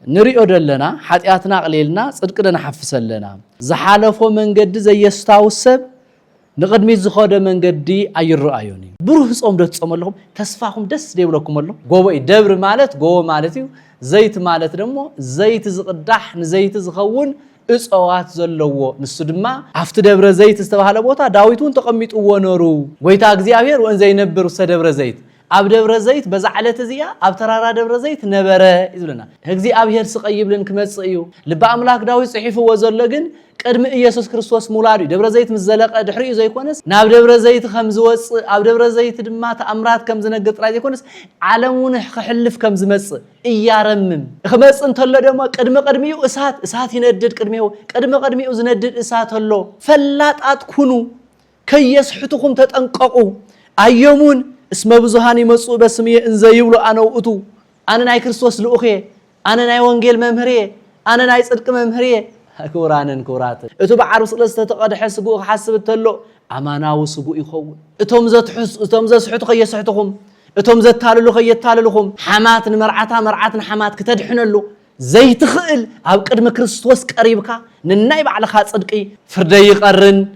نريو دلنا حتياتنا قليلنا صدقنا حفسلنا زحالفو منجد زي يستاوسب نقدمي زخوده منجدي ايرأيوني بروح صوم ده تصوم لهم تسفاهم دس ديبلكم الله غوبي دبر مالت غو مالتي زيت مالت دمو زيت زقدح نزيت زخون اصوات زلوو نسو دما افت دبر زيت استبحاله بوتا داويتون تقميطو ونورو ويتا اغزيابير وان زي نبر سدبر زيت اب دبر زيت بزعلت زيا اب ترارا دبر زيت نبره يزلنا اغزيابير سقيبلن كمصيو لب املاك داوي صحيفه وزلو ግን قدم ኢየሱስ ክርስቶስ ሙላዱ ደብረ ዘይት ምዘለቀ ድሕሪኡ ዘይኮነስ ናብ ደብረ ዘይት ከም ዝወጽ ኣብ ደብረ ዘይት ድማ ተኣምራት ከም ዝነግጥ ራይ ዘይኮነስ ዓለሙን ክሕልፍ ከም ዝመጽ እያረምም ክመጽ እንተሎ ደሞ ቅድሚኡ እሳት ይነድድ ቅድሚኡ ዝነድድ እሳት ኣሎ ፈላጣት ኩኑ ከየስሕቱኩም ተጠንቀቁ አየሙን እስመ ብዙሃን ይመጹ በስምየ እንዘ ይብሉ አነ ውእቱ አነ ናይ ክርስቶስ ልኡኽ አነ ናይ ወንጌል መምህር አነ ናይ ጽድቅ መምህር كورانن كورات اتو بعرس لسته تقدح سغو حسب تلو اماناو سغو يخون اتوم زتحس اتوم زسحتو خيسحتكم اتوم زتاللو خيتاللكم حمات مرعات حمات كتدحنلو زي تخيل اب قدم كريستوس قريبكا نناي بعلخا صدقي فرد يقرن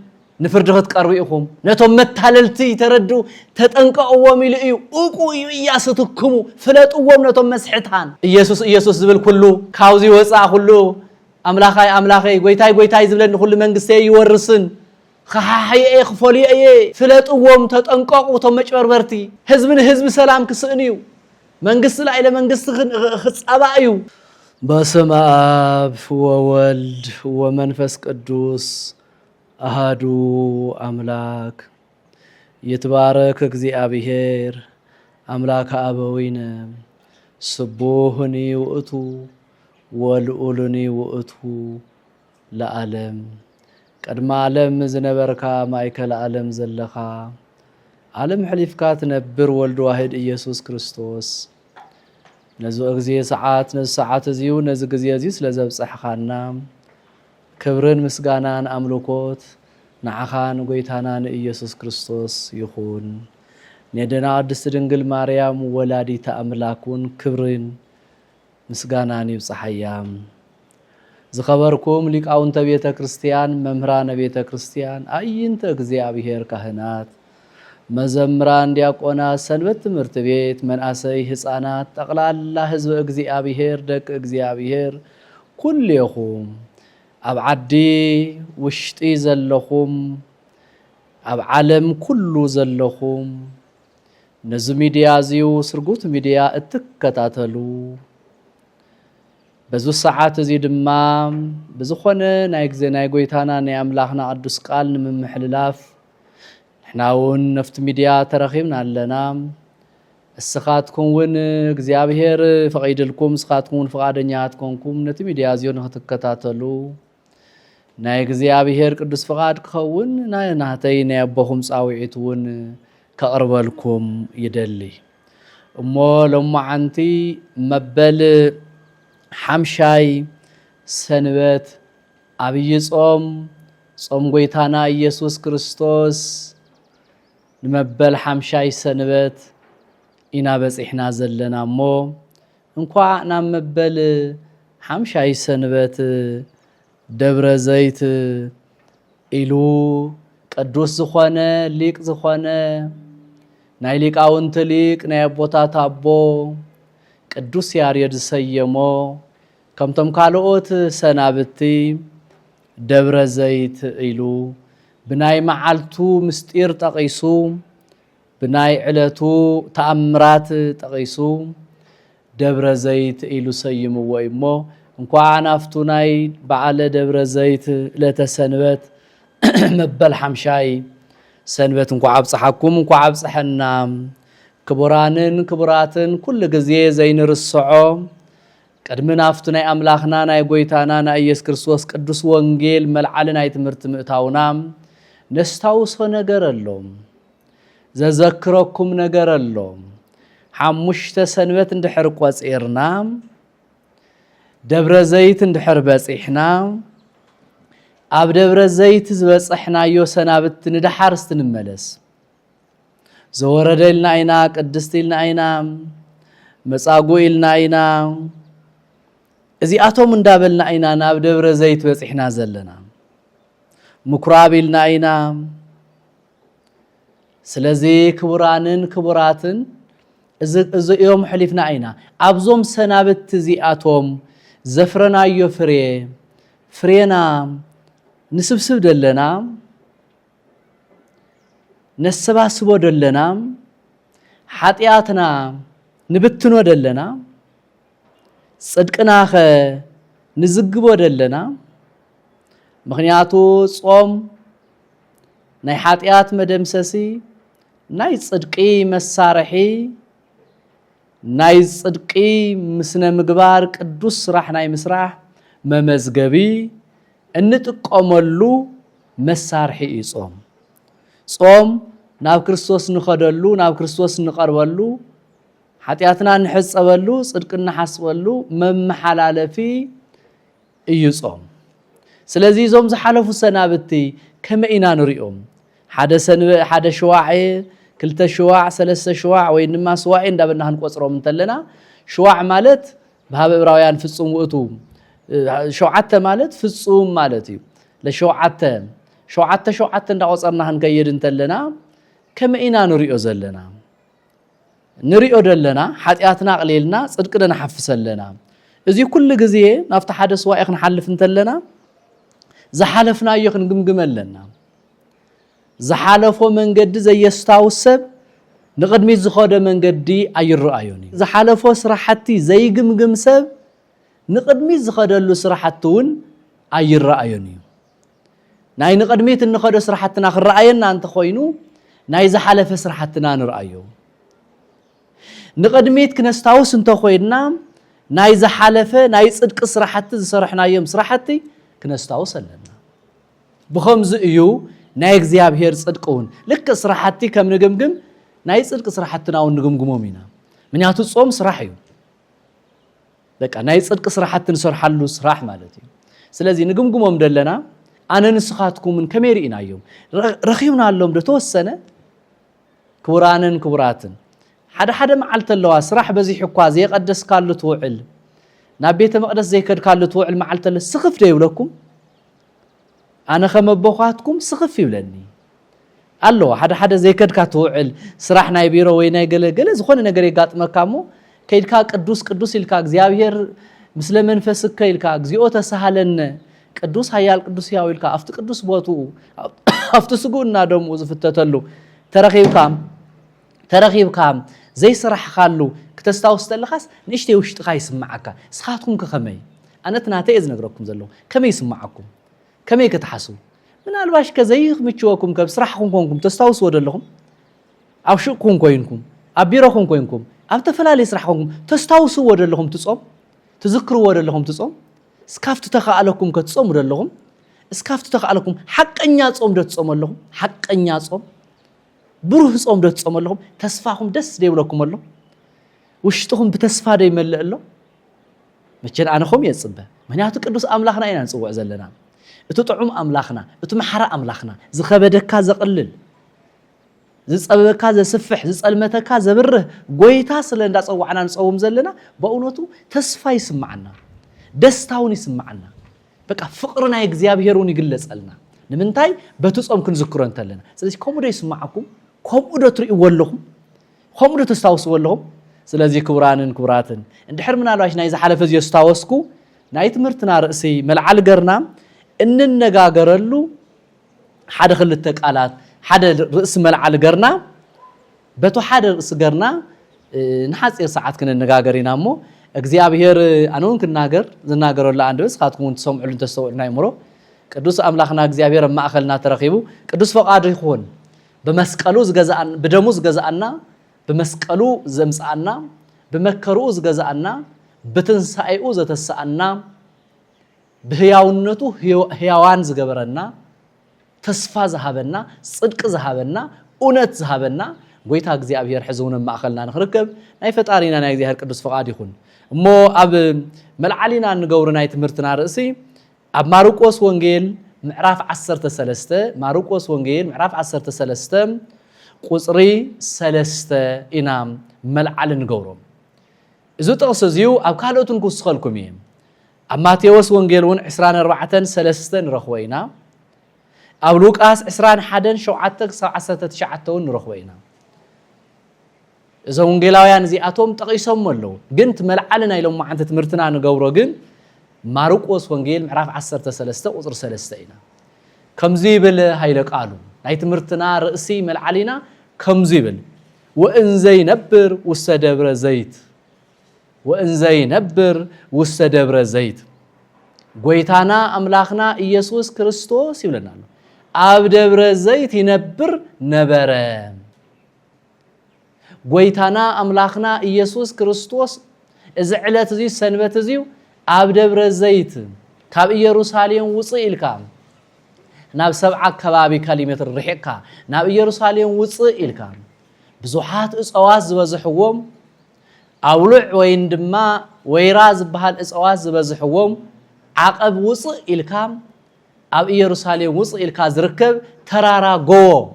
نفرد تقربيكم نتوم متاللتي تردو تطنققوم يلئيو اوقو ياستكمو فلطوم نتوم مسحتان ኢየሱስ ዝብል ኩሉ ካውዚ ወጻ ሁሉ أملاخي غويتاي زبلن كل منغستي يورسن خحاحي خفولي فلطوم تطنققو تمچبربرتي حزب سلام كسنيو منغست لا الى منغست خصبايو بسم اب وولد ومنفس قدوس احدو املاك يتبارك እግዚአብሔር املاك ابوين سبوهني واتو والأولني وأتو لعالم قدم عالم زنبركا مايكل عالم زلخا عالم حليفكات نبر ولد واحد إيسوس كريستوس نزو أغزية ساعات زيو نزو أغزية زيو سلزب صحخانا كبرن مسغانان أملوكوت نعخان قويتانان إيسوس كريستوس يخون ندنا عدس دنقل مريم ولادي تأملاكون كبرن مسغاناني بصحيام زخبركم ሊቃውንተ ቤተ ክርስቲያን መምህራነ ቤተ ክርስቲያን አይንተ እግዚአብሔር ካህናት መዘምራን ዲያቆናት ሰንበት ትምህርት ቤት መናሰይ ህፃናት ጠቅላላ ህዝብ እግዚአብሔር ደቅ እግዚአብሔር ኩልኩም ኣብ ዓዲ ውሽጢ ዘለኹም ኣብ ዓለም ኩሉ ዘለኹም ነዚ ሚዲያ ዚው ስርጉት ሚዲያ እትከታተሉ بزو ساعات زي دمام بزخونه ناي غويتانا ناي املاخنا قدوس قال نمحللاف حناون نفت ميديا ترخيمنا لنا السخاتكم ون እግዚአብሔር فقيدلكم سخاتكم فقادنياتكم نت ميديا زيون هتكتاتلو ناي እግዚአብሔር ቅዱስ فقاد كون ناي ناتي ناي ابوكم صاويتون كقربلكم يدلي امو لما عنتي مبل حمشاي سنبت أبي صوم غويتانا إيسوس كريستوس نمبل حمشاي سنبت إنا بس إحنا زلنا مو انقوى نمبل حمشاي سنبت دبر زيت إلو قدوس زخوانه ليك زخوانه ناي ليك آونت ليك ناي بوتا تابو ቅዱስ ያሬድ ሰየሞ ከምቶም ካልኦት ሰናብቲ ደብረ ዘይት ኢሉ ብናይ መዓልቱ ምስጢር ጠቂሱ ብናይ ዕለቱ ተአምራት ጠቂሱ ደብረ ዘይት ኢሉ ሰይምዎ እሞ እንኳን አፍቱ ናይ በዓለ ደብረ ዘይት ለተሰንበት መበል ሓምሻይ ሰንበት እንኳን አብጽሐኩም እንኳን አብጽሐና كبرانن كبراتن كل غزي زين رسعو قدمنا افتناي املاخنا ناي غويتانا ناي ኢየሱስ ክርስቶስ ቅዱስ ወንጌል መልዓልና ይትምርት ምእታውና ነስታውሶ ነገር አለው ዘዘክረኩም ነገር አለው ሓሙሽተ ሰንበት እንድሕር ቆጽርና ደብረ ዘይት እንድሕር በጽሕና ኣብ ደብረ ዘይት ዝበጽሕናዮ ሰናብት ንድሓርስት ንመለስ زوردلنا اينا قدستلنا اينا مصاغويلنا اينا እዚአቶም እንዳበልና ኢና ናብ ደብረ ዘይት በጽሕና ዘለና ምኩራብ ኢልና ኢና ስለዚ ክቡራንን ክቡራትን እዚኦም ሕሊፍና ኢና ኣብዞም ሰናብት እዚአቶም ዘፍረናዮ ፍሬና ንስብስብ ደለና ነሰባስቦ ደለና ሓጢያትና ንብትኖ ደለና ጽድቅናኸ ንዝግቦ ደለና ምኽንያቱ ጾም ናይ ሓጢያት መደምሰሲ ናይ ጽድቂ መሳርሒ ናይ ጽድቂ ምስነ ምግባር ቅዱስ ስራሕ ናይ ምስራሕ መመዝገቢ እንጥቀመሉ መሳርሒ እዩ ጾም ናብ ክርስቶስ ንኸደሉ ናብ ክርስቶስ ንቀርበሉ ሓጢያትና ንሕጸበሉ ጽድቅ ንሓስበሉ መመሓላለፊ እዩ ጾም ስለዚ ዞም ዝሓለፉ ሰናብቲ ከመይና ንሪኦም ሓደ ሽዋዕ ክልተ ሽዋዕ ሰለስተ ሽዋዕ ወይ ድማ ስዋዕ እንዳበልና ክንቆጽሮም እንተለና ሽዋዕ ማለት በሃበ ዕብራውያን ፍጹም ውእቱ ሸውዓተ ማለት ፍጹም ማለት እዩ ለሸውዓተ ሸውዓተ እንዳቆጸርና ክንከይድ እንተለና ከመይና ንሪኦ ደለና ሓጢያትና ቅሊልና ጽድቅ ንሓፍሰለና እዚ ኩሉ ግዜ ናብቲ ሓደ ስዋዕ ክንሓልፍ እንተለና ዝሓለፍናዮ ክንግምግመለና ዝሓለፎ መንገዲ ዘየስታውስ ሰብ ንቅድሚት ዝኸደ መንገዲ ኣይረአዮን እዩ ዝሓለፎ ስራሕቲ ዘይግምግም ሰብ ንቅድሚት ዝኸደሉ ስራሕቲ እውን ኣይረአዮን እዩ ናይ ንቅድሚት እንኸደ ስራሕትና ክረአየና እንተ ኮይኑ ናይ ዝሓለፈ ስራሕትና ንርአዮ ንቅድሚት ክነስታውስ እንተ ኮይና ናይ ዝሓለፈ ናይ ጽድቂ ስራሕቲ ዝሰርሕናዮም ስራሕቲ ክነስታውስ ኣለና ብኸምዚ እዩ ናይ እግዚአብሔር ጽድቅውን ልክ ስራሕቲ ከም ንግምግም ናይ ጽድቅ ስራሕትና እውን ንግምግሞም ኢና ምክንያቱ ጾም ስራሕ እዩ በቃ ናይ ጽድቅ ስራሕቲ ንሰርሓሉ ስራሕ ማለት እዩ ስለዚ ንግምግሞም ደለና ኣነ ንስኻትኩምን ከመይ ርኢናዮም ረኺብናሎም ዶ ተወሰነ ክቡራንን ክቡራትን ሓደ መዓልቲ ኣለዋ ስራሕ በዚሕ እኳ ዘይቀደስካሉ ትውዕል ናብ ቤተ መቅደስ ዘይከድካሉ ትውዕል መዓልቲ ኣለ ስኽፍ ዶ ይብለኩም ኣነ ከመቦኻትኩም ስኽፍ ይብለኒ ኣለዋ ሓደ ዘይከድካ ትውዕል ስራሕ ናይ ቢሮ ወይ ናይ ገለ ዝኾነ ነገር ይጋጥመካሞ ከይድካ ቅዱስ ኢልካ እግዚአብሔር ምስለ መንፈስከ ኢልካ እግዚኦ ተሳሃለነ ቅዱስ ሃያል ቅዱስ ያው ኢልካ ኣፍቲ ቅዱስ ቦትኡ ኣፍቲ ስጉእና ደምኡ ዝፍተተሉ ተረኺብካ ዘይስራሕካሉ ክተስታውስ ተለኻስ ንእሽተይ ውሽጥኻ ይስማዓካ ስኻትኩም ከመይ ኣነት ናተይ ዝነግረኩም ዘለኹ ከመይ ይስማዓኩም ከመይ ከተሓስቡ ምናልባሽ ከዘይምችወኩም ከብ ስራሕኩም ኮንኩም ተስታውስዎ ደለኹም ኣብ ሹቅኩም ኮይንኩም ኣብ ቢሮኩም ኮይንኩም ኣብ ተፈላለየ ስራሕ ኮንኩም ተስታውስዎ ደለኹም ትጾም ትዝክርዎ ደለኹም ትጾም እስካፍቲ ተኻኣለኩም ክትጾሙ ደለኹም እስካፍቲ ተኻኣለኩም ሓቀኛ ጾም ዶ ትጾሙ ኣለኹም ሓቀኛ ጾም ብሩህ ጾም ዶ ትጾሙ ኣለኹም ተስፋኹም ደስ ደይብለኩም ኣሎ ውሽጥኹም ብተስፋ ዶ ይመልእ ኣሎ መቸን ኣነኹም የጽበ ምክንያቱ ቅዱስ ኣምላኽና ኢና ንጽውዕ ዘለና እቲ ጥዑም ኣምላኽና እቲ መሓራ ኣምላኽና ዝኸበደካ ዘቕልል ዝጸበበካ ዘስፍሕ ዝጸልመተካ ዘብርህ ጎይታ ስለ እንዳጸዋዕና ንጸውም ዘለና በእውነቱ ተስፋ ይስማዓና ደስታውን ይስማዓና በቃ ፍቅሪ ናይ እግዚአብሔርን ይግለጸልና ንምንታይ በቲ ጾም ክንዝክሮ እንተለና ስለዚ ከምኡ ዶ ይስማዓኩም ከምኡ ዶ ትርእይዎ ኣለኹም ከምኡ ዶ ተስታውስዎ ኣለኹም ስለዚ ክቡራንን ክቡራትን እንድሕር ምናልባሽ ናይ ዝሓለፈ ዝየስታወስኩ ናይ ትምህርትና ርእሲ መልዓል ገርና እንነጋገረሉ ሓደ ክልተ ቃላት ሓደ ርእሲ መልዓል ገርና በቱ ሓደ ርእሲ ገርና ንሓፂር ሰዓት ክንነጋገር ኢና እሞ እግዚአብሔር ኣነውን ክናገር ዝናገረሉ አንደበስ ካትኩም ትሰምዑልን ተስተውዑልና ይምሮ ቅዱስ ኣምላኽና እግዚአብሔር ማእኸልና ተረኺቡ ቅዱስ ፈቃዱ ይኹን በመስቀሉ ዝገዛአና በደሙ ዝገዛአና በመስቀሉ ዘምጻአና በመከሩ ዝገዛአና በትንሳኤኡ ዘተሳአና በህያውነቱ ህያዋን ዝገበረና ተስፋ ዝሃበና ጽድቅ ዝሃበና እውነት ዝሃበና ጎይታ እግዚአብሔር ሕዝውን ማእኸልና ንኽርከብ ናይ ፈጣሪና ናይ እግዚአብሔር ቅዱስ ፈቃዱ ይኹን እሞ ኣብ መልዓሊና ንገብሩ ናይ ትምህርትና ርእሲ ኣብ ማርቆስ ወንጌል ምዕራፍ 13 ማርቆስ ወንጌል ምዕራፍ 13 ቁጽሪ 3 ኢና መልዓል ንገብሮም እዚ ጥቕሲ እዚዩ ኣብ ካልኦትን ክውስኸልኩም እየ ماتيوس ونجيلون 24:3 نرخوينا أو لوقاس 21 شوعتك 19 نرخوينا إذا ونجيلاويان زي أتوم تقيسهم ملو جنت ملعلنا إلى ما عند تمرتنا نجورو جن ماركوس ونجيل معرف 10:3 وصر 3 كم زيبل هيلك قالوا هاي تمرتنا رئيسي ملعلنا كم زيبل وإن زي نبر وستدبر زيت وإن زي نبر وستدبر زيت قويتانا أملاخنا إيسوس كريستوس يقولنا أب دبر زيت ينبر نبرا قويتانا أملاخنا إيسوس كريستوس إذا علت زي سنبت زيو أب دبر زيت كاب يروساليم وصي الكام ناب 7 كبابي كلمة الرحيقة ناب يروساليم وصي الكام بزوحات أواز زبزحوهم أولع ويندما ويراز بهال أواز زبزحوهم عقب وصي الكام أب يروساليم وصي الكاز ركب ترارا جو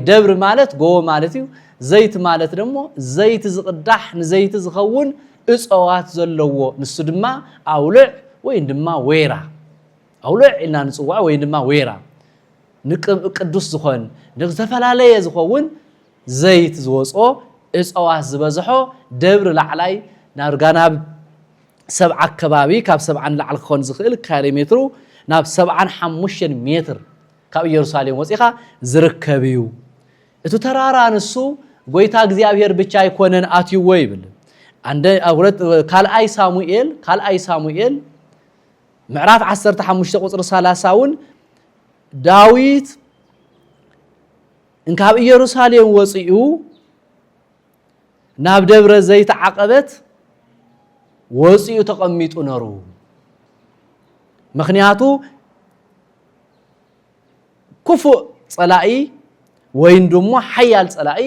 دبر مالت جو مالتيو زيت مالت دمو زيت زقدح نزيت زخون أواز زلوو نسدما أولع ويندما ويرا أولع إلنا نصوع ويندما ويرا نكب قدوس زخون نغزفلالي زخون زيت زوصو أواز زبزحو دبر لعلي نارغانا 7 كبابي كاب 7 لعل خون زخيل كيلومترو ناب 75 متر كاب يروساليم وصيخا زركبيو اتو ترارا نسو غويتا እግዚአብሔር ብቻ ይኮነን አትይው ይብል አንደ አውረት ካልአይ ሳሙኤል ምዕራፍ 15 ቁጥር 30ውን ዳዊት እንካብ ኢየሩሳሌም ወጽኡ ናብ ደብረ ዘይት ዓቀበት ወጽኡ ተቀሚጡ ነሩ ምክንያቱ ኩፉ ጸላኢ ወይን ደሞ ሐያል ጸላኢ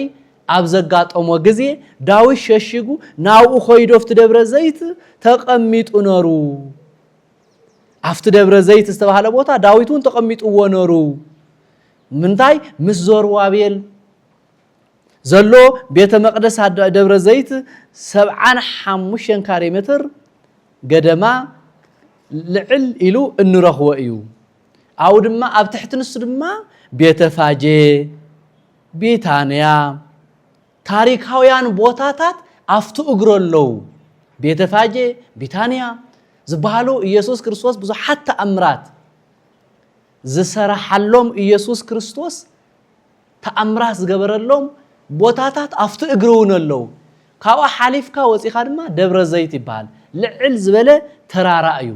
አብዘጋጠሞ ጊዜ ዳዊት ሸሽጉ ናው ኾይዶፍት ደብረ ዘይት ተቀሚጡ ነሩ አፍት ደብረ ዘይት ዝተባሃለ ቦታ ዳዊቱን ተቀሚጡ ወነሩ ምንታይ ምስዞርዋቤል ዘሎ ቤተ መቅደስ ደብረ ዘይት 75 ካሬ ሜትር ገደማ ልዕል ኢሉ እንረኽወ እዩ አው ድማ ኣብ ትሕት ንሱ ድማ ቤተ ፋጄ ቤታንያ ታሪካውያን ቦታታት አፍቱ እግሮለው ቤተ ፋጄ ቤታንያ ዝባሃሉ ኢየሱስ ክርስቶስ ብዙሓት ተአምራት ዝሰራሐሎም ኢየሱስ ክርስቶስ ተአምራት ዝገበረሎም ቦታታት አፍቱ እግሮውነለው ካው ሓሊፍካ ወፂኻ ድማ ደብረ ዘይት ይባሃል ልዕል ዝበለ ተራራ እዩ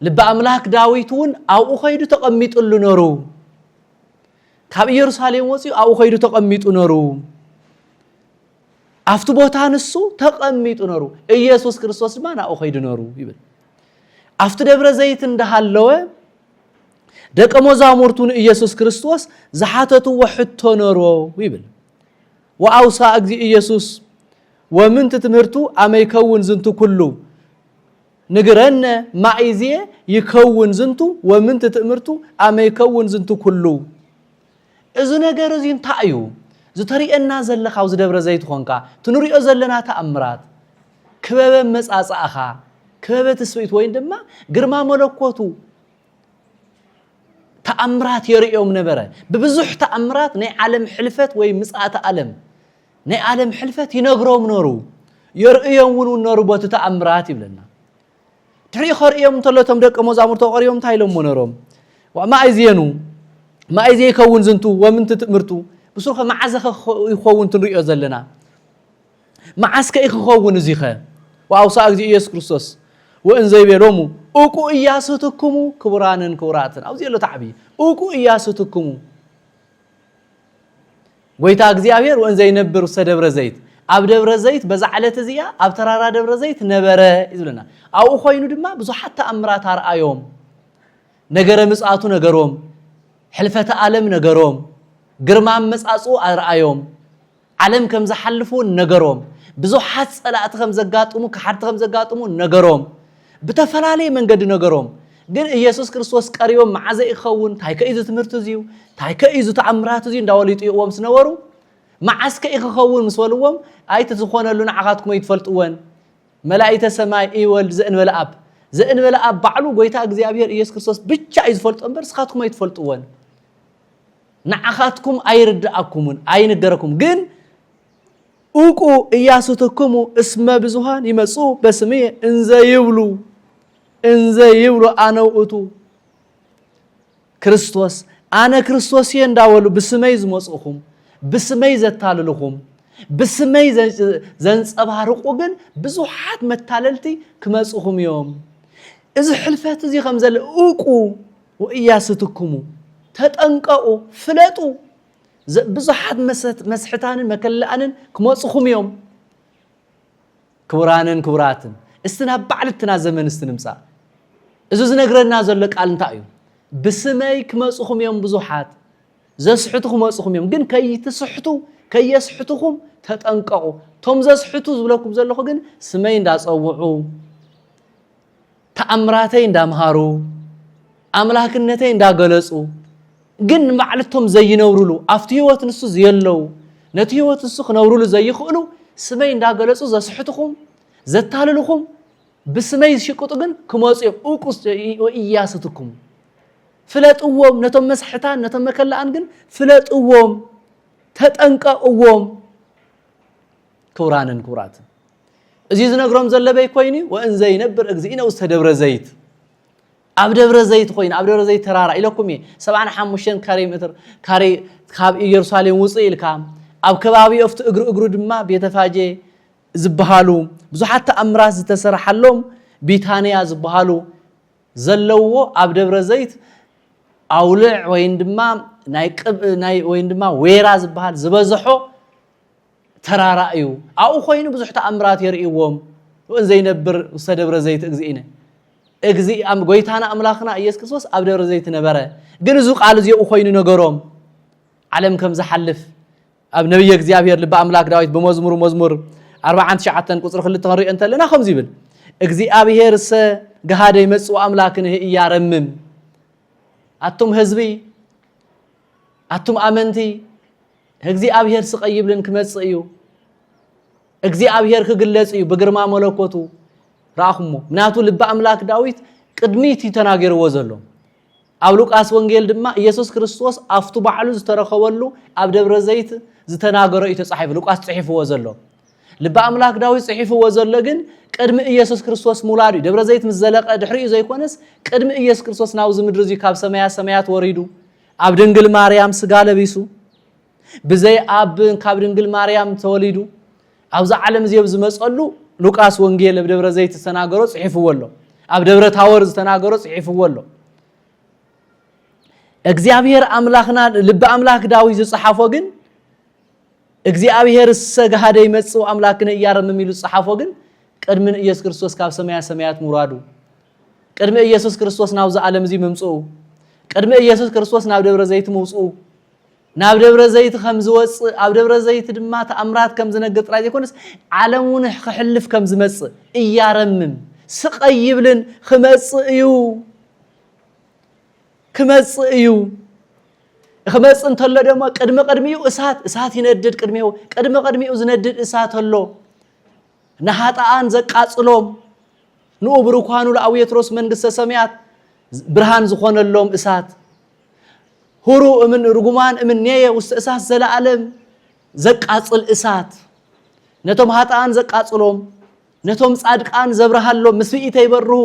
ልብ አምላክ ዳዊቱን አው ኾይዱ ተቀሚጡሉ ነሩ ካብ ኢየሩሳሌም ወፂኡ አው ኾይዱ ተቀሚጡ ነሩ አፍቱ ቦታ ንሱ ተቀሚጡ ነሩ ኢየሱስ ክርስቶስ ድማ ናው ኾይዱ ነሩ ይብል አፍቱ ደብረ ዘይት እንደሃለወ ደቀ መዛሙርቱን ኢየሱስ ክርስቶስ ዝሓተቱ ወሕቶ ነሩ ይብል ወአውሳ እግዚ ኢየሱስ ወምንት ትምህርቱ አመይከውን ዝንቱ ኩሉ ንግረነ ማይዚየ ይከውን ዝንቱ ወምንት ትምህርቱ አመይከውን ዝንቱ ኩሉ እዚ ነገር እዚ እንታይ እዩ ዝተሪአና ዘለኻው ዝደብረ ዘይት ኾንካ ትንሪኦ ዘለና ተአምራት ክበበ መጻጻእኻ ክበበ ተስዊት ወይ ድማ ግርማ መለኮቱ ተአምራት የሪኦም ነበረ በብዙሕ ተአምራት ናይ ዓለም ሕልፈት ወይ ምጽአተ ዓለም ናይ ዓለም ሕልፈት ይነግሮም ነሩ የርእዮም ነሩ ቦት ተአምራት ይብለና ትሪ ኸርዮም ተለቶም ደቀ መዛሙርቱ ቐሪዮም ታይሎም ነሮም ወማይዚየኑ ማይዚየ ይከውን ዝንቱ ወምንት ትምህርቱ بسرخ معزخ يخون تنريو زلنا معسك يخون زيخه واوصى ኢየሱስ ክርስቶስ وان زي بيرومو اوكو اياسوتكمو كبرانن كوراتن او زيلو تعبي اوكو اياسوتكمو ويتا እግዚአብሔር وان زي نبر وسدبر زيت اب دبر زيت بزعلت زيا اب ترارا دبر زيت نبره يزلنا او خوينو دما بزو حتى امرات ارአዮም ነገረ ምጽአቱ ነገሮም ሕልፈተ ዓለም ነገሮም ግርማ መጻጹ አርአዮም ዓለም ከም ዘሐልፉ ነገሮም ብዙሓት ጸላእት ከም ዘጋጥሙ ከሓት ከም ዘጋጥሙ ነገሮም በተፈላለየ መንገድ ነገሮም ግን ኢየሱስ ክርስቶስ ቀሪዮም ማዓዘ ይኸውን ታይከ ኢዙ ትምህርቱ ዚው ታይከ ኢዙ ተአምራቱ ዚ እንዳወሊጡ ይዎም ስነበሩ ማዓስከ ይኸውን መስወልዎም አይተ ዝኾነሉ ንዓኻትኩም ይትፈልጥወን ملائكة سماي إي ولد زئن ولا أب بعلو قويتا እግዚአብሔር ኢየሱስ ክርስቶስ ብቻ ይዝፈልጡ እምበር ስኻትኩም አይትፈልጡወን ንዓኻትኩም አይርዳአኩምን አይንገረኩም ግን ኡቁ ኢያሱተኩሙ እስመ ብዙሃን ይመጹ በስሜ እንዘ ይብሉ አነ ውእቱ ክርስቶስ አነ ክርስቶስ እንዳወሉ በስሜ ዝመጽኹም በስሜ ዘታልልኹም በስሜ ዘንጸባርቁ ግን ብዙሃት መታለልቲ ክመጽኹም ዮም إذا حلفت زي خمزة لأوكو وإياستكم تتنقوا فلتوا بزحد مسحتان مكلأن كموصخم يوم كورانن كوراتن استنها بعد التنازمن استنمسا إذا زنقرنا زلك قال نتايو بسمي كموصخم يوم بزحات زسحتكم موصخم يوم جن كي تسحتوا كي يسحتكم تتنقوا توم زسحتوا زبلكم زلكم جن سمين داس أوعو تأمراتي اندامهارو أملاكنتي انداغلصو ግን ማዕለቶም ዘይነውሩሉ አፍቲዮት ንሱ ዘየለው ነቲዮት ንሱ ክነውሩሉ ዘይخلو ስመይ እንዳገለጹ ዘስሕቱኩም ዘታልልኩም ብስመይ ሽቁጡ ግን ክመጽዩ ኡቁስ ወኢያስትኩም ፍለጥዎም ነቶም መስሕታን ነቶም መከላን ግን ፍለጥዎም ተጠንቀቅዎም ኩራንን ኩራት እዚ ዝነግሮም ዘለበይ ኮይኒ ወእንዘ ይነብር እግዚእነ ውስተ ደብረ ዘይት ኣብ ደብረ ዘይት ኮይኒ ኣብ ደብረ ዘይት ተራራ ኢለኩም 75 ካሬ ሜትር ካሬ ካብ ኢየሩሳሌም ውጽእ ኢልካ ኣብ ከባቢ ኦፍት እግሩ ድማ ቤተፋጄ ዝብሃሉ ብዙሓት ተኣምራት ዝተሰርሐሎም ቢታንያ ዝብሃሉ ዘለዎ ኣብ ደብረ ዘይት ኣውልዕ ወይን ድማ ናይ ወይን ድማ ወይራ ዝብሃል ዝበዝሖ ተራራ እዩ ኣኡ ኮይኑ ብዙሕ ተኣምራት የርእይዎም ወእንዘ ይነብር ውስተ ደብረ ዘይት እግዚእነ እግዚ ام ጎይታና አምላኽና ኢየሱስ ክርስቶስ ኣብ ደብረ ዘይት ነበረ ግን ዙ ቃል እዚኡ ኮይኑ ነገሮም ዓለም ከም ዝሐልፍ ኣብ ነብይ እግዚአብሔር ልብ አምላክ ዳዊት በመዝሙር 49 ቁጥር 2 ተሪእ እንተለና ከምዚ ይብል እግዚአብሔር ሰ ገሃደ ይመጽኡ አምላክን እያረምም አቱም ህዝቢ አቱም አመንቲ እግዚአብሔር ስቀይብልን ክመጽእ እዩ እግዚአብሔር ክግለጽ እዩ በግርማ መለኮቱ راخمو مناتو لب املاك داويت قدميتي تناغيرو زلو اب لوقاس وانجيل دما يسوع كريستوس افتو بعلو زترخولو اب دبر زيت زتناغرو يتصحف لوقاس صحيفو زلو لب املاك داويت صحيفو زلو ግን قدم يسوع كريستوس مولادي دبر زيت مزلقه دحري زيكونس قدم يسوع كريستوس ناوز مدر زي كاب سمايات وريدو اب دنگل ماريام سغا لبيسو بزي اب كاب دنگل ماريام توليدو ابز عالم زيب زمصلو لوقاس وانجيل بدبر زيت تناغرو صحيفولو اب دبر تاور تناغرو صحيفولو እግዚአብሔር አምላክና ልብ አምላክ ዳዊት ዝጽሐፎ ግን እግዚአብሔር ሰጋሃደ ይመጽኡ አምላክነ ያረም የሚሉ ጽሐፎ ግን ቀድምን ኢየሱስ ክርስቶስ ካብ ሰማያት ሙራዱ ቀድመ ኢየሱስ ክርስቶስ ናው ዘዓለም ዚ መምጽኡ ቀድመ ኢየሱስ ክርስቶስ ናብ ደብረ ዘይት መውጽኡ ናብ ደብረ ዘይት ከም ዝወጽ ኣብ ደብረ ዘይት ድማ ተአምራት ከም ዝነገጥ ራይ ይኮንስ ዓለሙን ክሕልፍ ከም ዝመጽእ እያረምም ስቀይብልን ክመጽእ እዩ خمس انت الله دم قدميو اسات يندد قدميو زندد اسات الله نحاطان زقاصلوم نو بركانو لاويتروس منግስተ ሰማያት ብርሃን ዝኾነሎም اسات ሁሩ እምን ርጉማን እምን ነየ ውስጥ اسات ዘላለም ዘቃጽል اسات ነቶም ሀጣን ዘቃጽሎም ነቶም ጻድቃን ዘብርሃሎም ምስቢኢተ ይበርሁ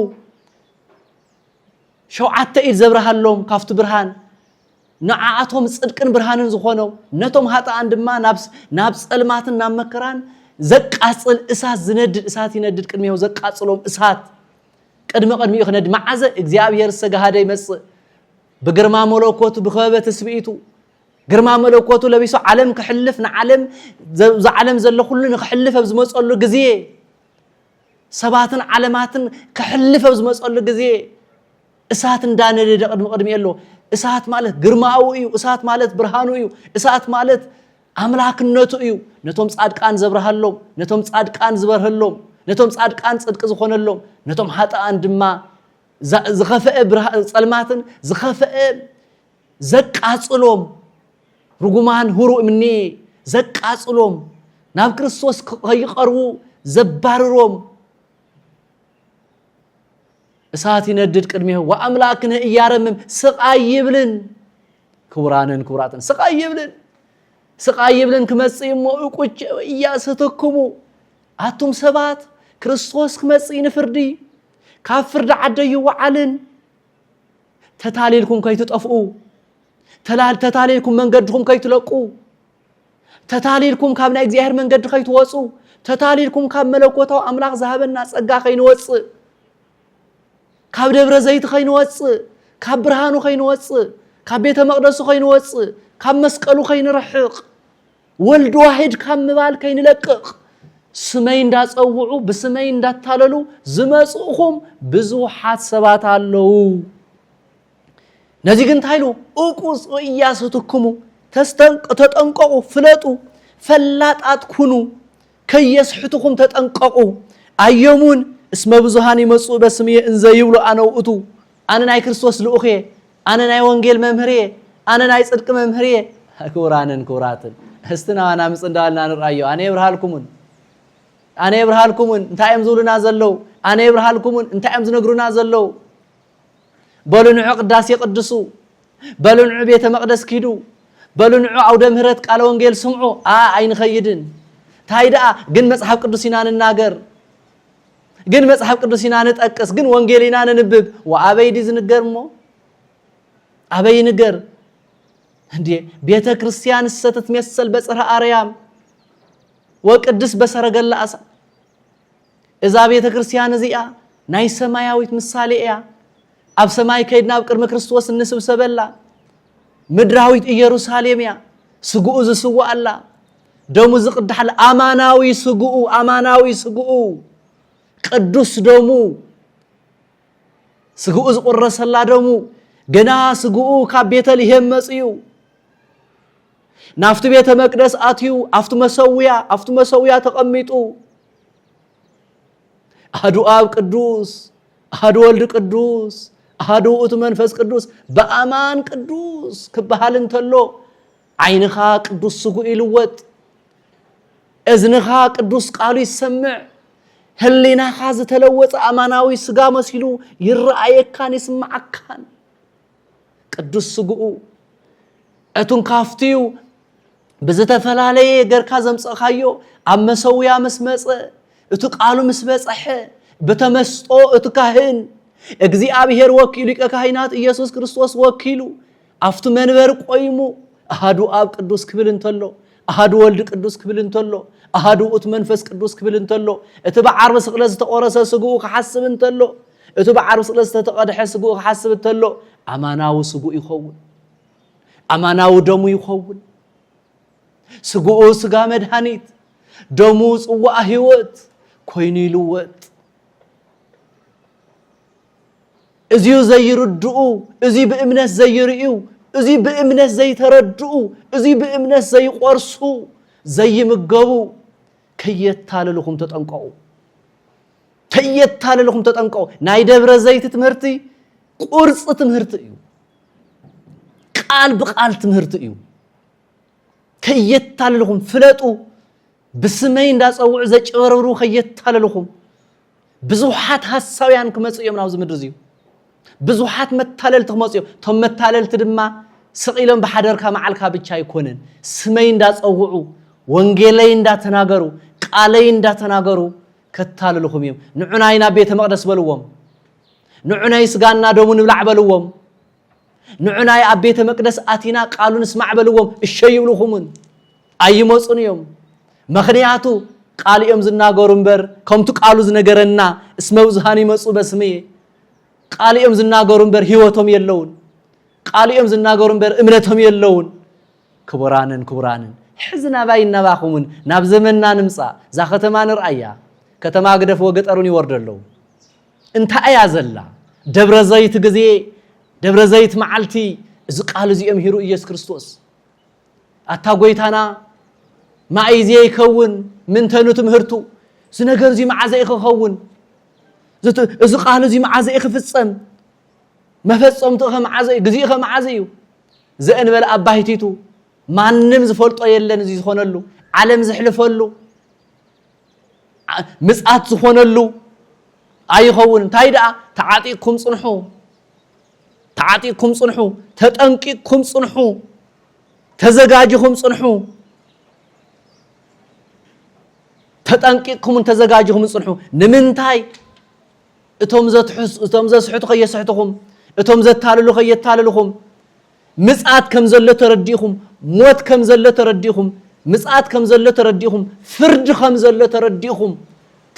ሸውዓተ ኢድ ዘብርሃሎም ካፍቱ ብርሃን نعاتهم صدقن برهانن زخونو نتوم هاطان دما ناب صلماتن ناب مكران زقاصل اسات زندد اسات يندد قدميو زقاصلوم اسات قدمي يخند معزه እግዚአብሔር ሰጋሃደ ይመጽ በግርማ መለኮቱ በኸበ ተስቢኢቱ ግርማ መለኮቱ ለቢሶ ዓለም ከሕልፍ ንዓለም ዘዓለም ዘሎ ሁሉ ንክሕልፍ ዝመጸሉ ግዜ ሰባትን ዓለማትን ከሕልፍ ዝመጸሉ ግዜ اسات እንዳነደ قدم يلو اسات ማለት ግርማው እዩ اسات ማለት ብርሃኑ እዩ اسات ማለት አምላክነቱ እዩ ነቶም ጻድቃን ዘብርሃሎም ነቶም ጻድቃን ዝበርህሎም ነቶም ጻድቃን ጽድቅ ዝኾነሎም ነቶም ሀጣን ድማ ዝኸፈአ ጸልማትን ዝኸፈአ ዘቃጽሎም ርጉማን ሁሩ እምኒ ዘቃጽሎም ናብ ክርስቶስ ከይቀርቡ ዘባርሮም እሳት ይነድድ ቅድሜው ወአምላክነ እያረምም ስቃይ ይብልን ክቡራንን ክቡራትን ስቃይ ይብልን ክመጽእሞ እቁጭ እያስተክሙ አቱም ሰባት ክርስቶስ ክመጽእ ንፍርዲ ካብ ፍርዲ ዓደዩ ወዓልን ተታሊልኩም ከይትጠፍኡ ተታሊልኩም መንገድኩም ከይትለቁ ተታሊልኩም ካብ ናይ እግዚአብሔር መንገድ ከይትወጹ ተታሊልኩም ካብ መለኮታው አምላክ ዝሃበና ጸጋ ከይንወጽእ ካብ ደብረ ዘይት ከይንወጽእ ካብ ብርሃኑ ከይንወጽእ ካብ ቤተ መቅደሱ ከይንወጽእ ካብ መስቀሉ ከይንረሕቕ ወልድ ዋሂድ ካብ ምባል ከይንለቅቕ ስመይ እንዳጸውዑ ብስመይ እንዳታለሉ ዝመጽኡኹም ብዙሓት ሰባት ኣለዉ ነዚ ግን ታይሉ እቁስ እያስተክሙ ተጠንቀቁ ፍለጡ ፈላጣት ኩኑ ከየስሕቱኩም ተጠንቀቁ አየሙን اسم بزهان يمصو بسمية إنزا يبلو أنا وأتو أنا ناي كريستوس لأخيه أنا ناي وانجيل ممهرية أنا ناي صدق ممهرية كوراتن هستنا أنا مسندالنا نرأيو أنا يبرهالكمون انت أمزولنا زلو أنا يبرهالكمون انت أمزنقرنا زلو بلو نعو قداس يقدسو بلو نعو بيت مقدس كيدو بلو نعو عودة مهرت قالوا وانجيل سمعو عين خيدن تايدا قن مسحب قدسينا الناقر ግን መጽሐፍ ቅዱስና ነጠቀስ ግን ወንጌልና ነንብብ ወአበይ ዲዝ ንገርሞ አበይ ንገር እንዴ ቤተ ክርስቲያን ሰተት መሰል በጽራ አርያም ወቅድስ በሰረገላ አሳ እዛ ቤተ ክርስቲያን እዚያ ናይ ሰማያዊት ምሳሌ እያ አብ ሰማይ ከይድና አብ ቅድመ ክርስቶስ እንስብሰበላ ምድራዊት ኢየሩሳሌም ያ ስጉኡ ዝስዋ አላ ደሙ ዝቅዳል አማናዊ ስጉኡ ቅዱስ ደሙ ስጉኡ ዝቆረሰላ ደሙ ገና ስጉኡ ካብ ቤተልሔም መጽዩ ናፍቱ ቤተ መቅደስ አትዩ አፍቱ መሰውያ ተቀሚጡ አሐዱ አብ ቅዱስ አሐዱ ወልድ ቅዱስ አሐዱ ውእቱ መንፈስ ቅዱስ በአማን ቅዱስ ክበሃልን ተሎ ዓይንኻ ቅዱስ ስጉኡ ይልወጥ እዝንኻ ቅዱስ ቃሉ ይሰምዕ هلنا خاز تلوث أماناوي سجا مسيلو يرأيكان يسمعكان قدوس سجو أتون كافتيو بزتفلالي غير كازم صخايو أما سويا مسمس أتقالو مسمس بتمسطو أتكاهن اجزي أبيهر وكيلك كاهنات يسوع كريستوس وكيلو أفتو منبر قيمو أحدو أب قدوس كبلن تلو أحد ولد قدوس كبلن تلو أحد وقت منفس قدوس كبلن تلو اتبع عرس قلز تقرس سجو حسب تلو اتبع عرس قلز تقدح سجو حسب تلو أماناو سجو يخون أماناو دمو يخون سجو سجا مدهنيت دمو سوا هيوت كويني لوت إزيو زي ردو إزي بإمنة زي رئيو إزي بإمنة زي تردو إزي بإمنة زي قرصو زي مقبو كي يتاللكم تتنقو ناي دبر زي تتمرتي قرص تمهرتي قال بقال تمهرتي كي يتاللكم فلتو بسمين داس أو عزج ورورو كي يتاللكم بزوحات هالسويان كمسؤيم ناوز مدرزيو بزوحات متالل تخمصيو ثم متالل تدما سقيلهم بحدركا معلكا بتشا يكونن سمين داس أوعو وانجيلين دا تناغرو قالين دا تناغرو كتاللهم يوم نعناينا بيت مقدس بلوهم نعناي سغانا دومو نبلع بلوهم نعناي بيت مقدس اتينا قالو نسمع بلوهم الشي يبلوهمن اي موصن يوم مخنياتو قال يوم زناغرو انبر كمتو قالو زنغرنا اسمو زهاني مصو بسمي قال يوم زناغرو انبر هيوتهم يلون قال يوم زناغرو انبر امنتهم يلون كبرانن حزنا باينا باخومن ناب زمننا نمصا زا ختما نرأيا ከተማ ገደፍ ወገጠሩን ይወርደለው እንታ አያዘላ ደብረ ዘይት ግዜ ደብረ ዘይት ማዓልቲ እዚ ቃል እዚ እምሂሩ ኢየሱስ ክርስቶስ አታጎይታና ማይዜ ይከውን ምን ተኑ ትምህርቱ ዝነገር እዚ ማዓዘ ይከውን እዚ ቃል እዚ ማዓዘ ይክፍጸም መፈጸምቱ ከማዓዘ ግዜ ከማዓዘዩ ዘእንበለ አባይቲቱ ማንንም ዝፈልጦ የለን እዚ ዝሆነሉ ዓለም ዝሕልፈሉ مسات زخونلو ኣይኸውን እንታይ ደኣ ተዓጢቅኩም ጽንሑ تعاطيكم صنحو تتنقيكم صنحو تزغاجكم صنحو تتنقيكم تزغاجكم صنحو نمنتاي اتوم زسحتو خيسحتكم اتوم زتاللو خيتاللكم مسعات كم زله ترديكم موت كم زله ترديكم مسعات كم زله ترديكم فرد كم زله ترديكم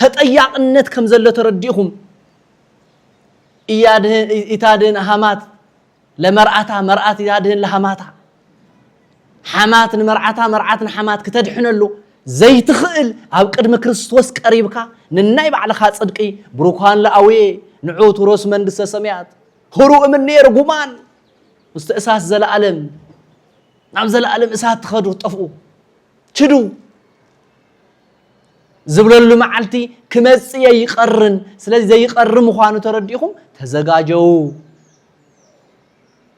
تطياقنت كم زله ترديكم إيادهن إتادهن حمات لمرأتا مرأت إيادهن لحماتا حمات مرأتا حمات كتدحنلو زي تخيل أو قدم كريستوس قريبك ننايب على خاص صدقي بروكان لأوي نعوت روس منقسة سميات هروء من نير قمان مستأساس زلالم نعم زلالم إسات تخدو طفقو شدو زبللو معلتي كمسيه يقرن سلازي زي يقرن مخانو ترديكم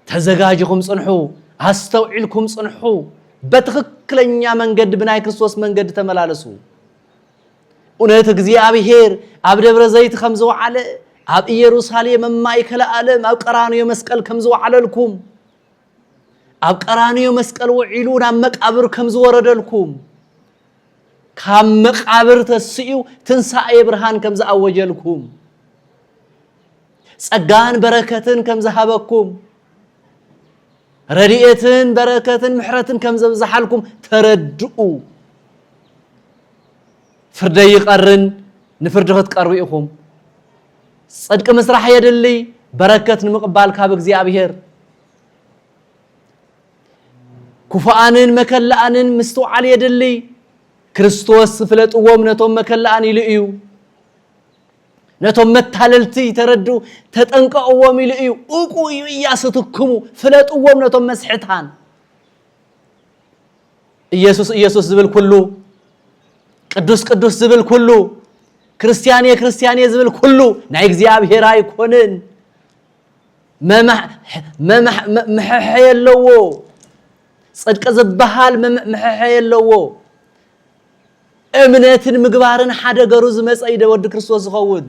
تزغاجكم صنحو استوعلكم صنحو بتخكلنيا منقد بناي كريستوس منقد تملالسو اونت እግዚአብሔር አብ ደብረ ዘይት ከምዘው አለ አብ ኢየሩሳሌም ማይከለ ዓለም አብ ቀራንዮ መስቀል ከምዘው አለልኩም አብ ቀራንዮ መስቀል ወዒሉና መቃብር ከምዘው ወረደልኩም كام مقابر تسيو تنسى برهان كم زأوجلكم سجان بركتن كم زهبكم رديئتن بركتن محرتن كم زحلكم تردؤوا فردي قرن نفردخت قربيكم صدق مسرح يدلي بركتن مقبال كابك زيابير كفانن مكلانن مستو على يدلي كريستوس فلت ومنتهم مكلان يلئيو نتهم متحللتي تردو تتنقوا وميلئيو اوقوا ياسطكمو فلت ومنتهم مسحتان ኢየሱስ ዝብል ኩሉ ቅዱስ ዝብል ኩሉ ክርስቲያኔ ዝብል ኩሉ ናይ እግዚአብሔር አይኮንን መምሕ የለዎ ጽድቅ ዝበሃል መምሕ የለዎ እምነትን ምግባርን ሓደ ገሩ ዝመጽይ ወድ ክርስቶስ ዝኸውን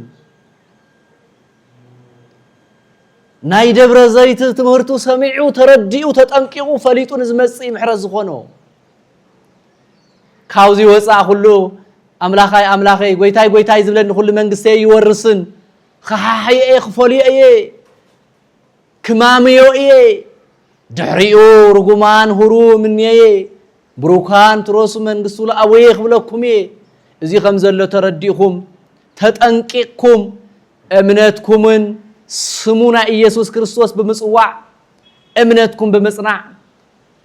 ናይ ደብረ ዘይት ትምህርቱ ሰሚዑ ተረዲኡ ተጠንቂቁ ፈሊጡን ዝመጽይ ምሕረት ዝኾኖ ካውዚ ወፃ ሁሉ አምላኻይ ጎይታይ ዝብለን ሁሉ መንግስቴ ይወርስን خحاحيه خفوليه كماميويه دحريو رغمان هرو منيه بروكان تروس منغسو لاوي خبلكمي ازي خمزله ترديكم تطنقيكم امنتكمن سمونا ኢየሱስ ክርስቶስ በመጽዋዕ እምነትኩም በመጽናዕ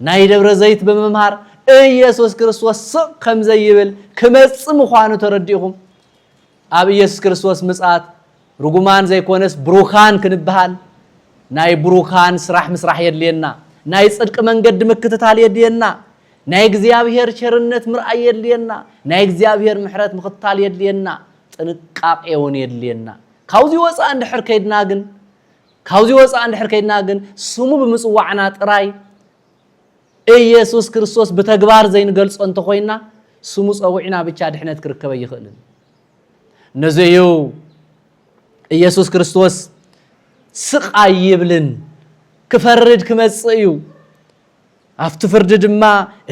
ናይ ደብረ ዘይት በመማር ኢየሱስ ክርስቶስ ከምዘይብል ከመጽም ኳኑ ተረዲኩም አብ ኢየሱስ ክርስቶስ ምጽአት ርጉማን ዘይኮነስ ብሩካን ክንበሃል ናይ ብሩካን ስራሕ መስራሕ የድልየና ናይ ጽድቅ መንገድ ምክትታል የድልየና ናይ እግዚአብሔር ቸርነት ምርአይ የድልየና ናይ እግዚአብሔር ምሕረት ምክትታል የድልየና ጥንቃቄውን የድልየና ካውዚ ወፃ እንድሕር ከይድና ግን ስሙ በመጽዋዕና ጥራይ ኢየሱስ ክርስቶስ በተግባር ዘይንገልጾ እንተ ኮይና ስሙ ጸውዒና ብቻ ድሕነት ክርከበ ይኽእልን ነዘዩ ኢየሱስ ክርስቶስ ስቃይ ይብልን ክፈርድ ክመጽዩ አፍቱ ፍርድ ድማ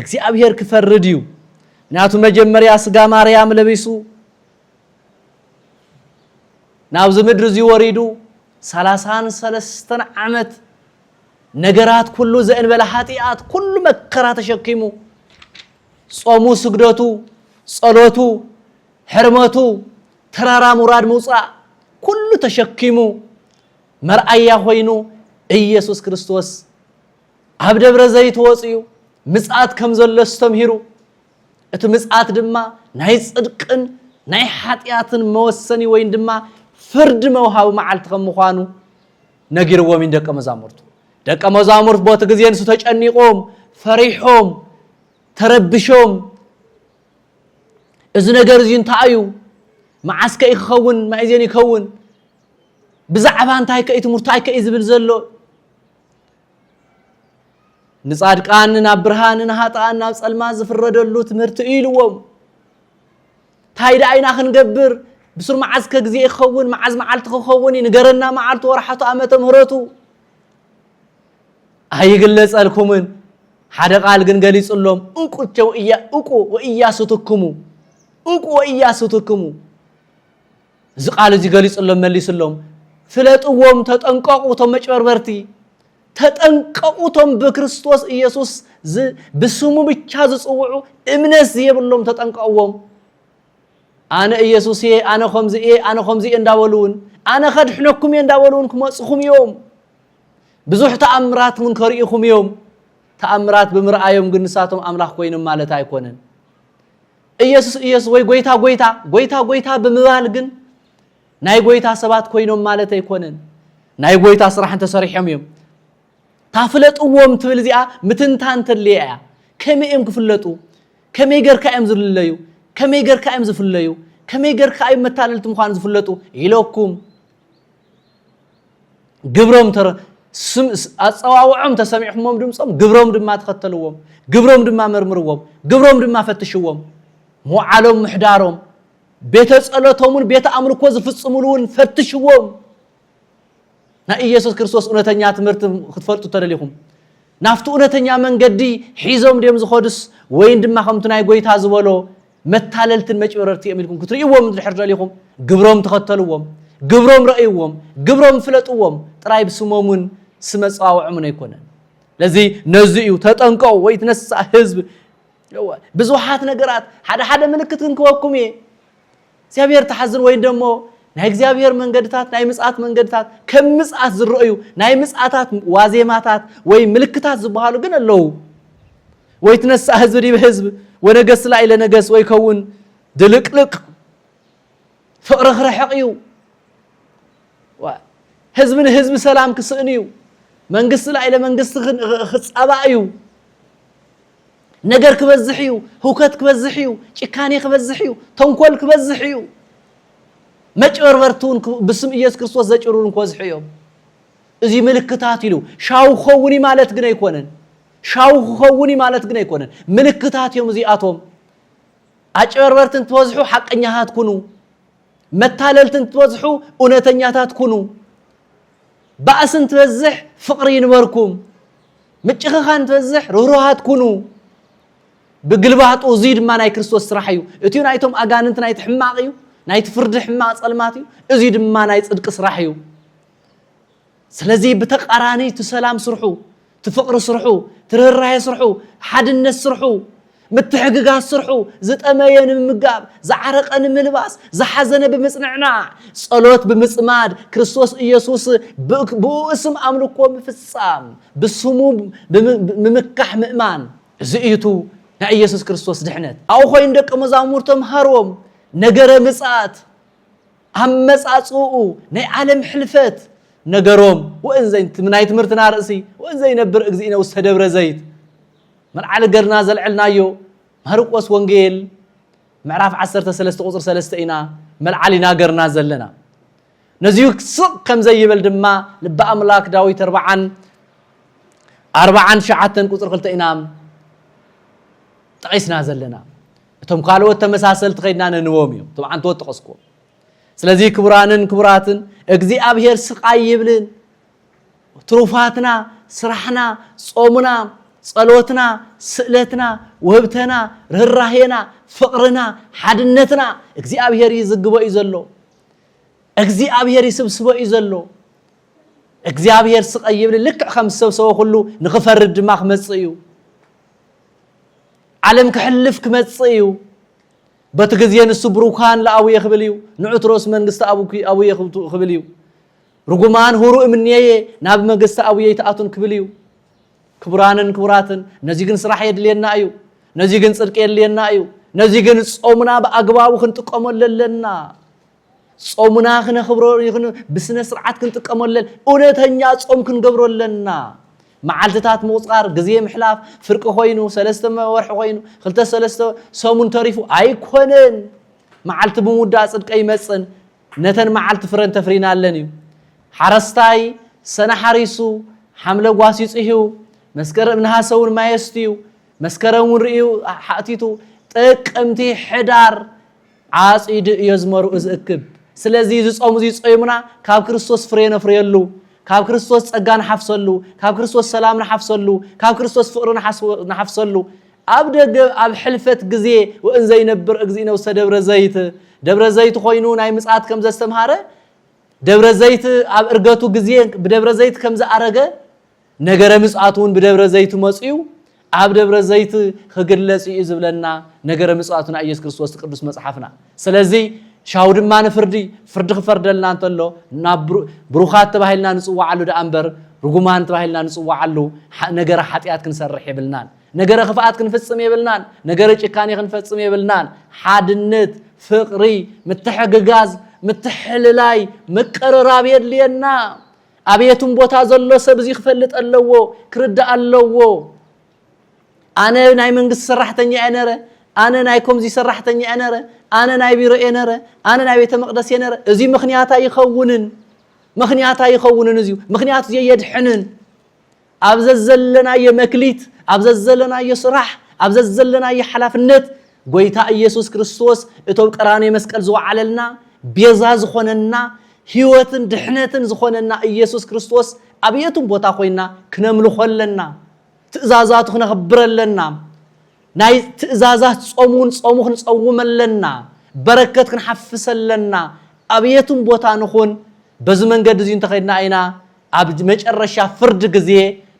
እግዚአብሔር ክፈርድ እዩ ናቱ መጀመሪያ ስጋ ማርያም ለቢሱ ናብዝ ምድር ዝወሪዱ 33 ዓመት ነገራት ኩሉ ዘእንበለ ኃጢአት ኩሉ መከራ ተሸኪሙ ጾሙ ስግደቱ ጸሎቱ ሕርመቱ ተራራ ሙራድ ሙጻ ኩሉ ተሸኪሙ መርአያ ሆይኑ ኢየሱስ ክርስቶስ አብ ደብረ ዘይት ወጽዩ ምጽአት ከም ዘለስ ተምሂሩ እቲ ምጽአት ድማ ናይ ጽድቅን ናይ ኃጢአትን መወሰኒ ወይ ድማ ፍርድ መውሃብ መዓልት ከም ምዃኑ ነጊርዎም ደቀ መዛሙርት ቦት ግዚያን ሱ ተጨኒቆም ፈሪሖም ተረብሾም እዚ ነገር እዚ እንታዩ ማዓስከ ይኸውን ማይዘን ይኸውን ብዛዕባ እንታይ ከይት ሙርታይ ከይ ዝብል ዘሎ ንጻድቃን ናብ ብርሃንን ኃጥኣን ናብ ጸልማ ዝፍረደሉ ትምህርቲ ኢልዎም ታይዳ አይና ክንገብር بسر معز كجزي يخون معز معلت خوني نجرنا معلت ورحته أمته مهرته هاي جلس الكمن حدا قال جنجليس اللهم أنكو تو إيا أنكو وإيا ستكمو أنكو وإيا ستكمو زقال جليس اللهم مليس اللهم فلات أوم تتأنقوا توم مجبرتي تتأنقوا بكريستوس إيسوس بسمو بتشازس أوعو إمنس يبلهم تتأنقوا أنا إيسوس أنا خمزي إنداولون أنا خد حنكم إنداولون كم أسخم يوم بزوح تأمرات من كريئكم يوم تأمرات بمرأيهم جنساتهم أملاك كوينهم مالت أيقونن إيسوس وي قويتا بموالجن ناي قويتا سبات كوينهم مالت أيقونن ناي قويتا صراحة تصريحهم يوم تافلت أوم تفلزيا متن تانتليا كم يم كفلتو كم يجر كأم زلليو كم يجر كأم زفليو كم يجر كأم متاللت مخان زفلتو إلوكم جبرهم ترى أصواعهم تسمعهم دمصم جبرهم دم ما تختلوهم جبرهم دم ما مرمروهم جبرهم دم ما فتشوهم مو علم محدارهم بيت أسألتهم بيت أمر كوز فتصملون فتشوهم نا إيسوس كريستوس أنا تنيا تمرت خطفرت ترليهم نافتو أنا تنيا من قدي حيزهم ديم زخودس وين دم ما خمتنا يقوي تازولو متعللت المجبرتي أميلكم كتريوهم من الحرج عليهم جبرهم تختلوهم جبرهم رأيهم جبرهم فلتوهم تراي بسمومون سمس أو عمنا يكونن لذي نزيو تتنقوا ويتنسى حزب بزوحات نجارات حدا منكتن كوكمي زابير تحزن وين دمو نايك زابير من قدتات ناي مسقات من قدتات كم مسقات زرقيو ناي مسقاتات وازيماتات وي ملكتات زبهالو جن اللو ويتنسى حزب دي بحزب ونجس لا إلى نجس ويكون دلق فقرخ رحقيو حزب سلام كسئنيو منقص لا إلى منقص خص أبايو نجر كبزحيو هوكت كبزحيو شكاني كبزحيو تنقل كبزحيو مجبر ورتون بسم إياس كريستوس زجرون كوزحيو إذا ملكتات له شاو خوني مالت جنا يكونن شاو خوني مالت جنا يكونن ملكتات يوم زي أتوم أجبر ورتن توزحو حق إنها تكونوا متعللتن توزحو ونتنياتات تكونوا بأسن توزح فقرين وركم متشخخان توزح روحات تكونوا بقلبات وزيد ما ناي كريستوس سرحيو اتيو نايتهم اغاننت نايت حماقيو نايت فرد حماق صلماتيو ازيد ما ناي صدق سرحيو سلازي بتقراني تسلام سرحو تفقر سرحو ترراي سرحو حدنس سرحو متحققات سرحو زطمين ممقاب زعرقن ملباس زحزن بمصنعنا صلوت بمصماد كريستوس إيسوس باسم املكو بفصام بسمو بمكح مؤمان زئيتو نا إيسوس كريستوس دحنت او خوين دق مزامورتم هروم نجر مصات امصاصو ناي عالم حلفت نجروم وان زين مناي تمرتنا راسي وان زين نبر اغزينا وستدبر زيت من على قرنا زلعلنايو مرقوس وانجيل معراف 13 قصر 3 إنا ملعلينا قرنا زلنا نزيوك سق كم زي بلدما لب أملاك داويت 4 شعاتن قصر قلت إنام تقيسنا زلنا تم قالوا التمساسل تخيدنا نوميو طبعا تو تقسكو سلازي كبراتن اغزي ابير سقاي يبلن تروفاتنا سرحنا صومنا صلوتنا سئلتنا وهبتنا رهراهينا فقرنا حدنتنا እግዚአብሔር ይዝግቦ ይዘሎ እግዚአብሔር ይስብስቦ ይዘሎ እግዚአብሔር ስቀይብል ልክ ከምሰብሰው ሁሉ ንخفرድ ማ خመጽዩ ዓለም ክሕልፍ ክመጽዩ በትግዚየን እሱ ብሩካን ለአቡ ይخبልዩ ንዑትሮስ መንግስት አቡ ይخبልዩ ርጉማን ሁሩ እምንየ ናብ መንግስት አቡ ይተአቱን ክብልዩ كبراتن نزيجن صراح يدلينا أيو نزيجن صدق يدلينا أيو نزيجن صومنا بأقباب وخن تقامل لنا صومنا خنا خبرو يخن بسنة سرعات كن تقامل لنا ونتهنيا صوم كن قبرو لنا معالتات موصار جزية محلاف فرق خوينو سلسة ما ورح خوينو خلت سلسة صومن تاريفو أيقونن معالت بمودة صدق أي مسن نتن معالت فرن تفرينا لنيو حرستاي سنة حريسو حملة واسيس إيهو مسكرم نهاسون ما يستيو مسكرم رئيو حاتيتو تقمتي حدار ዓጺድ የዝመሩ እዝእክብ ስለዚህ ዝጾሙ ዝጾሙና ካብ ክርስቶስ ፍሬ ነፍርየሉ ካብ ክርስቶስ ጸጋን ሓፍሰሉ ካብ ክርስቶስ ሰላምን ሓፍሰሉ ካብ ክርስቶስ ፍቅርን ሓፍሰሉ ኣብ ደገ ኣብ ሕልፈት ግዜ ወእን ዘይነብር እግዚእነ ውስተ ደብረ ዘይት ኮይኑ ናይ ምጽአት ከም ዘስተምሃረ ደብረ ዘይት ኣብ እርገቱ ግዜ ብደብረ ዘይት ከም ዘአረገ ነገረ ምጽአቱን ብደብረ ዘይት መጽዩ ኣብ ደብረ ዘይት ክግለጽ እዩ ዝብለና ነገረ ምጽአቱና ኢየሱስ ክርስቶስ ቅዱስ መጽሐፍና ስለዚህ ሻው ድማ ንፍርዲ ፍርዲ ክፈርደልና እንተሎ ናብ ብሩኻት ተባሂልና ንጽዋዓሉ ደአንበር ርጉማን ተባሂልና ንጽዋዓሉ ነገረ ኃጢአት ክንሰርሕ ይብልናን ነገረ ክፍአት ክንፈጽም ይብልናን ነገረ ጭካኔ ክንፈጽም ይብልናን ሓድነት ፍቅሪ ምትሕግጋዝ ምትሕልላይ መቀረራብ የድልየና አብየቱም ቦታ ዘሎ ሰብ እዚ ክፈልጥ ኣለዎ ክርዳእ ኣለዎ አነ ናይ መንግስት ሰራሕተኛ እነረ አነ ናይ ኮምዚ ሰራሕተኛ እነረ አነ ናይ ቢሮ እነረ አነ ናይ ቤተ መቅደስ እነረ እዚ ምኽንያታ ይኸውንን እዚ ምኽንያቱ የድሕንን ኣብዘዘለና የመክሊት ኣብዘዘለና የስራሕ ኣብዘዘለና የሐላፍነት ጎይታ ኢየሱስ ክርስቶስ እቶም ቀራንዮ መስቀል ዝወዓለልና ቤዛ ዝኾነና ህይወትን ድሕነትን ዝኾነና ኢየሱስ ክርስቶስ ኣብየቱም ቦታ ኮይና ክነምልኾለና ትእዛዛቱ ክነኽብረለና ናይ ትእዛዛት ጾሙ ክንጸውመለና በረከት ክንሓፍሰለና ኣብየቱም ቦታ ንኹን በዚ መንገድ እዚ እንተኸይድና አይና ኣብ መጨረሻ ፍርድ ግዜ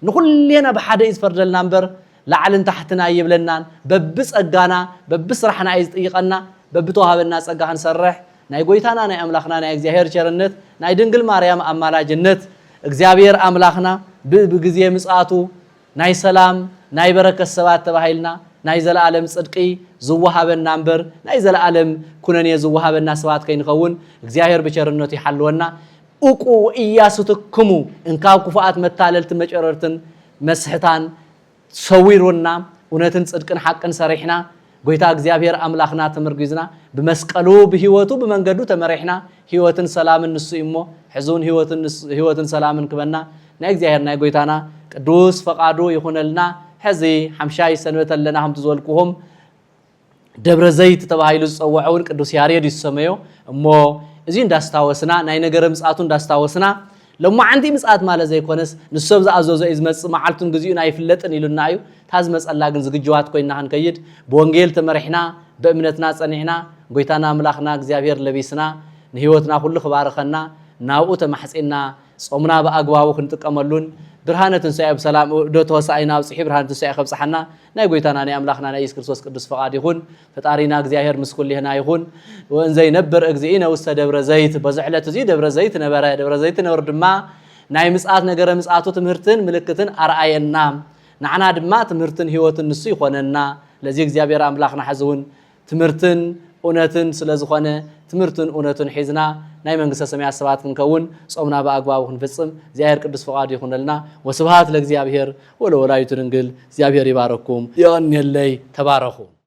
ንኹሌና ብሓደ ይፈርደልና እምበር ላዕልን ታሕትና ይብለናን በብጸጋና በብስራሕና ይጥይቀና በብተዋሃበና ጸጋ ክንሰርሕ ናይ ጎይታና ናይ አምላኽና ናይ እግዚአብሔር ቸርነት ናይ ድንግል ማርያም አማላጅነት እግዚአብሔር አምላኽና በግዜ ምጽአቱ ናይ ሰላም ናይ በረከት ሰባት ተባሂልና ናይ ዘለዓለም ጽድቂ ዝወሃበና እምበር ናይ ዘለዓለም ኩነኔ ዝወሃበና ሰባት ከይንኸውን እግዚአብሔር በቸርነቱ ይሐልወና እቁ ኢያሱትክሙ እንካብ ኩፋአት መታለልት መጨረርትን መስሕታን ሰዊሩና እውነትን ጽድቅን ሐቅን ሰሪሕና ጎይታ እግዚአብሔር አምላኽና ተመርጉዝና በመስቀሉ በህይወቱ በመንገዱ ተመሪሕና ህይወትን ሰላምን ንሱ እሞ ሕዙን ህይወትን ሰላምን ክበና ናይ እግዚአብሔር ናይ ጎይታና ቅዱስ ፈቃዱ ይኹነልና ሕዚ ሓምሻይ ሰንበት ኣለና ከም ትዘልኩሁም ደብረ ዘይት ተባሂሉ ዝጸውዑን ቅዱስ ያሬድ ይሰመዮ እሞ እዚ እንዳስታወስና ናይ ነገረ ምጽአቱ እንዳስታወስና ለማዓንቲ ምጽአት ማለት ዘይኮነስ ንሰብ ዝኣዘዞ ዝመጽእ መዓልቱን ግዜኡን አይፍለጥን ኢሉና እዩ ታዝ መጸላ ግን ዝግጅዋት ኮይና ክንከይድ በወንጌል ተመሪሕና በእምነትና ጸኒሕና ጎይታና አምላኽና እግዚአብሔር ለቢስና ንህይወትና ሁሉ ክባርከና ናብኡ ተማሕጺና ጾምና በአግባቡ ክንጥቀመሉን ብርሃነ ትንሣኤ በሰላም ተወሳኢና ብጽሒ ብርሃነ ትንሣኤ ከብጽሐና ናይ ጎይታና ናይ አምላኽና ናይ ኢየሱስ ክርስቶስ ቅዱስ ፈቃድ ይኹን ፈጣሪና እግዚአብሔር ምስኩል ይህና ይኹን ወእን ዘይነብር እግዚእነ ውስተ ደብረ ዘይት በዝሕለት እዚ ደብረ ዘይት ነበረ ደብረ ዘይት ነብር ድማ ናይ ምጽአት ነገረ ምጽአቱ ትምህርትን ምልክትን አርአየና ንዓና ድማ ትምህርትን ህይወትን ንሱ ይኾነና ለዚ እግዚአብሔር አምላኽና ሕዝውን ትምህርትን እውነትን ስለዝኾነ ትምህርትን እውነትን ሒዝና ናይ መንግስተ ሰማያት ሰባት ክንከውን ጾምና በአግባቡ ክንፈጽም እግዚአብሔር ቅዱስ ፈቃዱ ይኹነልና ወስብሐት ለእግዚአብሔር ወለወላዲቱ ድንግል እግዚአብሔር ይባረኩም ይቀንየለይ ተባረኹ